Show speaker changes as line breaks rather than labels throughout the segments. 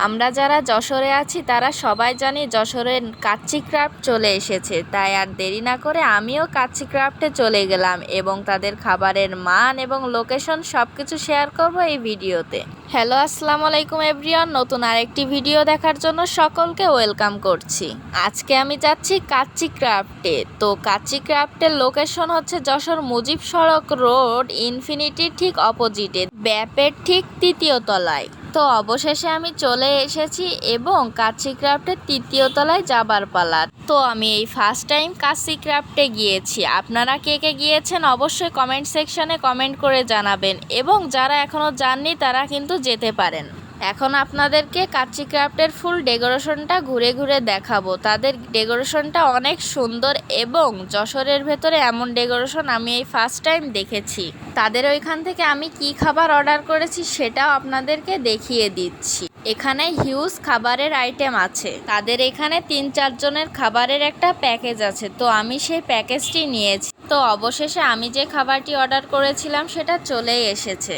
আমরা যারা যশোরে আছি তারা সবাই জানি যশোরের কাচ্চি ক্রাফট চলে এসেছে, তাই আর দেরি না করে আমিও কাচ্চি ক্রাফটে চলে গেলাম এবং তাদের খাবারের মান এবং লোকেশন সব কিছু শেয়ার করব এই ভিডিওতে। হ্যালো, আসসালামু আলাইকুম এভরিওয়ান। নতুন আরেকটি ভিডিও দেখার জন্য সকলকে ওয়েলকাম করছি। আজকে আমি যাচ্ছি কাচ্চি ক্রাফটে। তো কাচ্চি ক্রাফটের লোকেশন হচ্ছে যশোর মুজিব সড়ক রোড, ইনফিনিটির ঠিক অপোজিটে, ব্যাপের ঠিক ৩য় তলায়। তো অবশেষে আমি চলে এসেছি এবং কাচ্চি ক্রাফটের ৩য় তলায় যাবার পালা। তো আমি এই ফার্স্ট টাইম কাচ্চি ক্রাফটে গিয়েছি। আপনারা কে কে গিয়েছেন অবশ্যই কমেন্ট সেকশনে কমেন্ট করে জানাবেন, এবং যারা এখনও যাননি তারা কিন্তু যেতে পারেন। এখন আপনাদেরকে কাচ্চি ক্রাফটের ফুল ডেকোরেশনটা ঘুরে ঘুরে দেখাবো। তাদের ডেকোরেশনটা অনেক সুন্দর এবং যশোরের ভেতরে এমন ডেকোরেশন আমি এই ফার্স্ট টাইম দেখেছি। তাদের ওইখান থেকে আমি কি খাবার অর্ডার করেছি সেটাও আপনাদেরকে দেখিয়ে দিচ্ছি। এখানে হিউজ খাবারের আইটেম আছে। তাদের এখানে ৩-৪ জনের খাবারের একটা প্যাকেজ আছে, তো আমি সেই প্যাকেজটি নিয়েছি। তো অবশেষে আমি যে খাবারটি অর্ডার করেছিলাম সেটা চলেই এসেছে।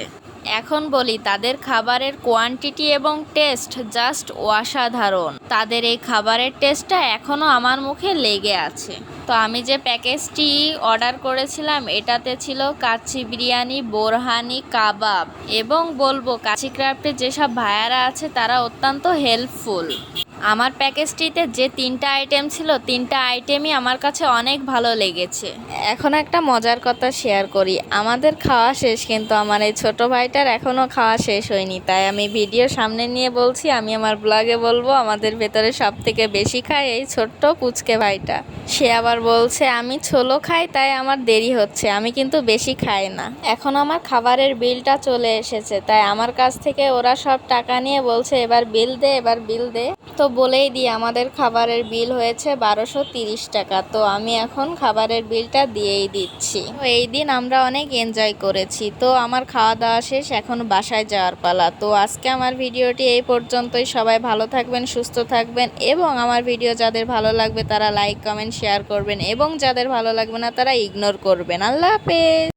এখন বলি, তাদের খাবারের কোয়ান্টিটি এবং টেস্ট জাস্ট অসাধারণ। তাদের এই খাবারের টেস্টটা এখনও আমার মুখে লেগে আছে। তো আমি যে প্যাকেজটি অর্ডার করেছিলাম এটাতে ছিল কাচ্চি বিরিয়ানি, বোরহানি, কাবাব, এবং বলবো কাচ্চি ক্রাফটে যেসব ভাইয়ারা আছে তারা অত্যন্ত হেল্পফুল। আমার প্যাকেজটিতে যে 3টা আইটেম ছিল 3টা আইটেমই আমার কাছে অনেক ভালো লেগেছে। এখন একটা মজার কথা শেয়ার করি। আমাদের খাওয়া শেষ, কিন্তু আমার এই ছোট ভাইটার এখনও খাওয়া শেষ হয়নি। তাই আমি ভিডিও সামনে নিয়ে বলছি, আমি আমার ব্লগে বলবো আমাদের ভেতরে সব থেকে বেশি খায় এই ছোট্ট পুচকে ভাইটা। সে আবার বলছে আমি ছোলো খাই তাই আমার দেরি হচ্ছে, আমি কিন্তু বেশি খাই না। এখন আমার খাবারের বিলটা চলে এসেছে, তাই আমার কাছ থেকে ওরা সব টাকা নিয়ে বলছে এবার বিল দে, এবার বিল দে। তো বলেই দিই, আমাদের খাবারের বিল হয়েছে 1230 টাকা। তো আমি এখন খাবারের বিলটা দিয়েই দিচ্ছি। তো এই দিন আমরা অনেক এনজয় করেছি। তো আমার খাওয়া দাওয়া শেষ, এখন বাসায় যাওয়ার পালা। তো আজকে আমার ভিডিওটি এই পর্যন্তই। সবাই ভালো থাকবেন, সুস্থ থাকবেন, এবং আমার ভিডিও যাদের ভালো লাগবে তারা লাইক কমেন্ট শেয়ার করবেন, এবং যাদের ভালো লাগবে না তারা ইগনোর করবেন। আল্লাহ হাফেজ।